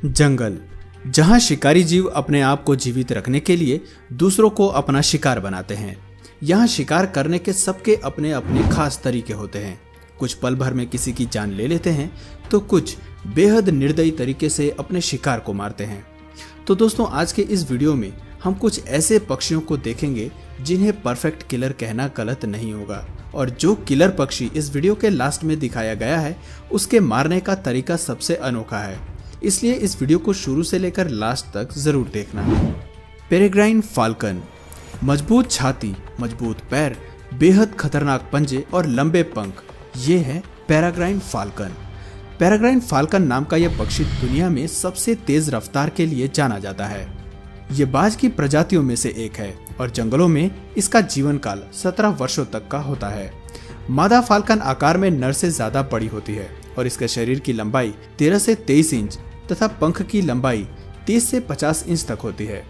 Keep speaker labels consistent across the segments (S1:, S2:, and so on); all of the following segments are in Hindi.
S1: जंगल, जहां शिकारी जीव अपने आप को जीवित रखने के लिए दूसरों को अपना शिकार बनाते हैं। यहाँ शिकार करने के सबके अपने अपने खास तरीके होते हैं। कुछ पल भर में किसी की जान ले लेते हैं तो कुछ बेहद निर्दयी तरीके से अपने शिकार को मारते हैं। तो दोस्तों, आज के इस वीडियो में हम कुछ ऐसे पक्षियों को देखेंगे जिन्हें परफेक्ट किलर कहना गलत नहीं होगा, और जो किलर पक्षी इस वीडियो के लास्ट में दिखाया गया है उसके मारने का तरीका सबसे अनोखा है, इसलिए इस वीडियो को शुरू से लेकर लास्ट तक जरूर देखना। पेरेग्राइन फाल्कन, मजबूत छाती, मजबूत पैर, बेहद खतरनाक पंजे और लंबे पंख, ये है पेरेग्राइन फाल्कन। पेरेग्राइन फाल्कन नाम का यह पक्षी दुनिया में सबसे तेज रफ्तार के लिए जाना जाता है। ये बाज की प्रजातियों में से एक है और जंगलों में इसका जीवन काल 17 वर्षों तक का होता है। मादा फाल्कन आकार में नर से ज्यादा बड़ी होती है और इसके शरीर की लंबाई 13 से 23 इंच तथा पंख की लंबाई 30 से 50 इंच तक होती है।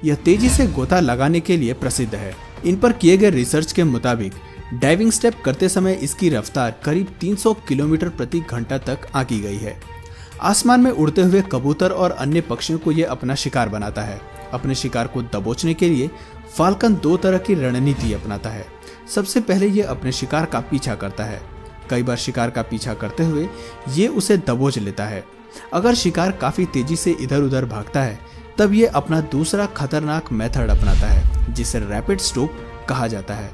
S1: यह तेजी से गोता लगाने के लिए प्रसिद्ध है। इन पर किए गए रिसर्च के मुताबिक डाइविंग स्टेप करते समय इसकी रफ्तार करीब 300 किलोमीटर प्रति घंटा तक आंकी गई है। आसमान में उड़ते हुए कबूतर और अन्य पक्षियों को यह अपना शिकार बनाता है। अपने शिकार को दबोचने के लिए फाल्कन दो तरह की रणनीति अपनाता है। सबसे पहले ये अपने शिकार का पीछा करता है। कई बार शिकार का पीछा करते हुए ये उसे दबोच लेता है। अगर शिकार काफी तेजी से इधर उधर भागता है तब ये अपना दूसरा खतरनाक मेथड अपनाता है जिसे रैपिड स्टॉप कहा जाता है।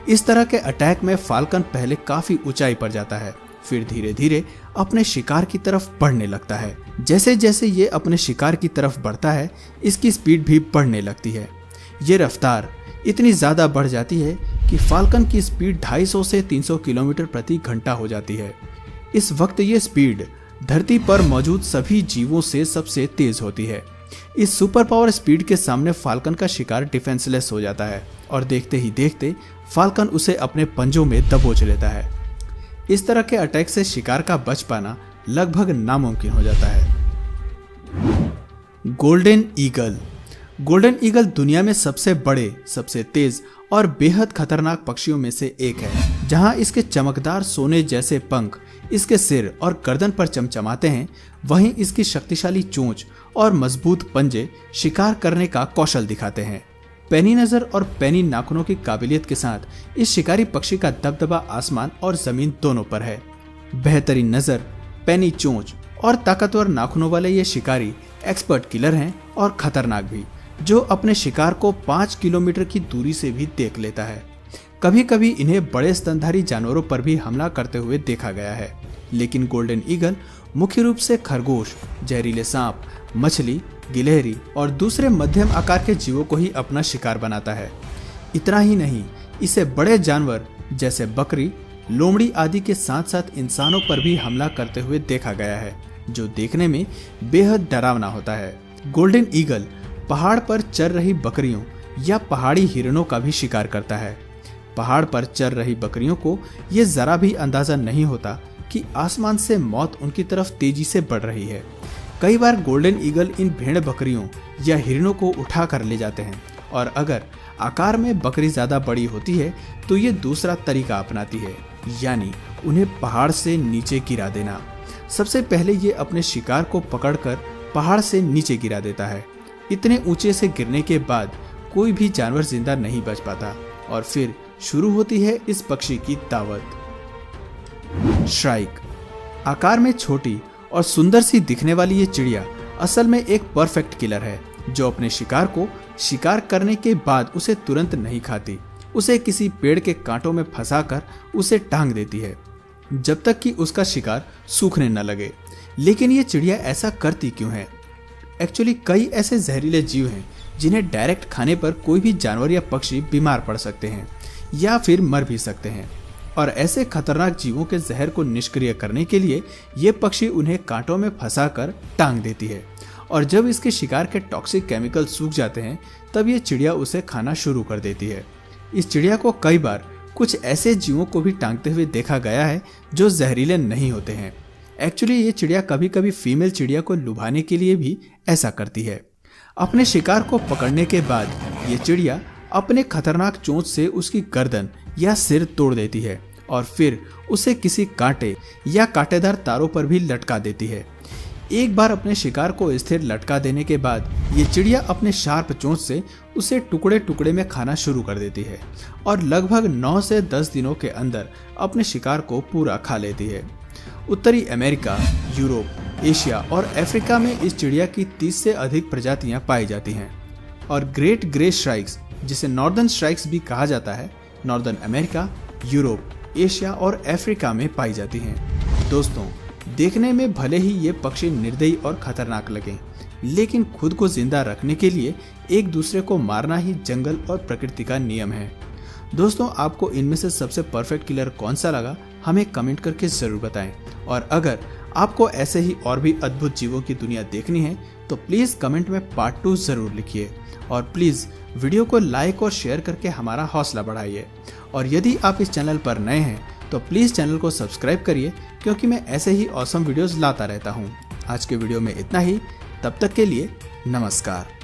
S1: इस तरह के अटैक में फाल्कन पहले काफी ऊंचाई पर जाता है, फिर धीरे धीरे अपने शिकार की तरफ बढ़ने लगता है। जैसे जैसे ये अपने शिकार की तरफ बढ़ता है इसकी स्पीड भी बढ़ने लगती है। ये रफ्तार इतनी ज्यादा बढ़ जाती है कि फाल्कन की स्पीड 250 से 300 किलोमीटर प्रति घंटा हो जाती है। इस वक्त ये स्पीड धरती पर मौजूद सभी जीवों से सबसे तेज होती है। इस सुपर पावर स्पीड के सामने फाल्कन का शिकार डिफेंसलेस हो जाता है और देखते ही देखते फाल्कन उसे अपने पंजों में दबोच लेता है। इस तरह के अटैक से शिकार का बच पाना लगभग नामुमकिन हो जाता है। गोल्डन ईगल, गोल्डन ईगल दुनिया में सबसे बड़े, सबसे तेज और बेहद खतरनाक पक्षियों में से एक है। जहां इसके चमकदार सोने जैसे पंख इसके सिर और गर्दन पर चमचमाते हैं, वहीं इसकी शक्तिशाली चोंच और मजबूत पंजे शिकार करने का कौशल दिखाते हैं। पैनी नजर और पैनी नाखूनों की काबिलियत के साथ इस शिकारी पक्षी का दबदबा आसमान और जमीन दोनों पर है। बेहतरीन नजर, पैनी चोंच और ताकतवर नाखूनों वाले ये शिकारी एक्सपर्ट किलर हैं और खतरनाक भी, जो अपने शिकार को 5 किलोमीटर की दूरी से भी देख लेता है। कभी कभी इन्हें बड़े स्तनधारी जानवरों पर भी हमला करते हुए देखा गया है, लेकिन गोल्डन ईगल मुख्य रूप से खरगोश, जहरीले सांप, मछली, गिलहरी और दूसरे मध्यम आकार के जीवों को ही अपना शिकार बनाता है। इतना ही नहीं, इसे बड़े जानवर जैसे बकरी, लोमड़ी आदि के साथ साथ इंसानों पर भी हमला करते हुए देखा गया है, जो देखने में बेहद डरावना होता है। गोल्डन ईगल पहाड़ पर चर रही बकरियों या पहाड़ी हिरणों का भी शिकार करता है। पहाड़ पर चर रही बकरियों को ये जरा भी अंदाजा नहीं होता कि आसमान से मौत उनकी तरफ तेजी से बढ़ रही है। कई बार गोल्डन ईगल इन भेड़ बकरियों या हिरणों को उठा कर ले जाते हैं, और अगर आकार में बकरी ज्यादा बड़ी होती है तो ये दूसरा तरीका अपनाती है, यानी उन्हें पहाड़ से नीचे गिरा देना। सबसे पहले ये अपने शिकार को पकड़कर पहाड़ से नीचे गिरा देता है। इतने ऊंचे से गिरने के बाद कोई भी जानवर जिंदा नहीं बच पाता और फिर शुरू होती है इस पक्षी की दावत। श्राइक, आकार में छोटी और सुंदर सी दिखने वाली ये चिड़िया असल में एक परफेक्ट किलर है, जो अपने शिकार को शिकार करने के बाद उसे तुरंत नहीं खाती। उसे किसी पेड़ के कांटों में फंसाकर उसे टांग देती है जब तक कि उसका शिकार सूखने न लगे। लेकिन ये चिड़िया ऐसा करती क्यों है? एक्चुअली कई ऐसे जहरीले जीव हैं जिन्हें डायरेक्ट खाने पर कोई भी जानवर या पक्षी बीमार पड़ सकते हैं या फिर मर भी सकते हैं, और ऐसे खतरनाक जीवों के जहर को निष्क्रिय करने के लिए ये पक्षी उन्हें कांटों में फंसाकर टांग देती है, और जब इसके शिकार के टॉक्सिक केमिकल सूख जाते हैं तब ये चिड़िया उसे खाना शुरू कर देती है। इस चिड़िया को कई बार कुछ ऐसे जीवों को भी टांगते हुए देखा गया है जो जहरीले नहीं होते हैं। एक्चुअली ये चिड़िया कभी कभी फीमेल चिड़िया को लुभाने के लिए भी ऐसा करती है। अपने शिकार को पकड़ने के बाद ये चिड़िया अपने खतरनाक चोंच से उसकी गर्दन या सिर तोड़ देती है और फिर उसे किसी कांटे या कांटेदार तारों पर भी लटका देती है। एक बार अपने शिकार को स्थिर लटका देने के बाद ये चिड़िया अपने शार्प चोंच से उसे टुकड़े टुकड़े में खाना शुरू कर देती है और लगभग 9 से 10 दिनों के अंदर अपने शिकार को पूरा खा लेती है। उत्तरी अमेरिका, यूरोप, एशिया और अफ्रीका में इस चिड़िया की 30 से अधिक प्रजातियां पाई जाती हैं और ग्रेट ग्रे स्ट्राइक्स, जिसे नॉर्दर्न स्ट्राइक्स भी कहा जाता है, नॉर्दर्न अमेरिका, यूरोप, एशिया और अफ्रीका में पाई जाती हैं। दोस्तों, देखने में भले ही ये पक्षी निर्दयी और खतरनाक लगें, लेकिन खुद को जिंदा रखने के लिए एक दूसरे को मारना ही जंगल और प्रकृति का नियम है। दोस्तों, आपको इनमें से सबसे परफेक्ट किलर कौन सा लगा, हमें कमेंट करके जरूर बताएं। और अगर आपको ऐसे ही और भी अद्भुत जीवों की दुनिया देखनी है तो प्लीज कमेंट में पार्ट 2 जरूर लिखिए और प्लीज वीडियो को लाइक और शेयर करके हमारा हौसला बढ़ाइए। और यदि आप इस चैनल पर नए हैं तो प्लीज चैनल को सब्सक्राइब करिए, क्योंकि मैं ऐसे ही ऑसम वीडियोस लाता रहता हूँ। आज के वीडियो में इतना ही, तब तक के लिए नमस्कार।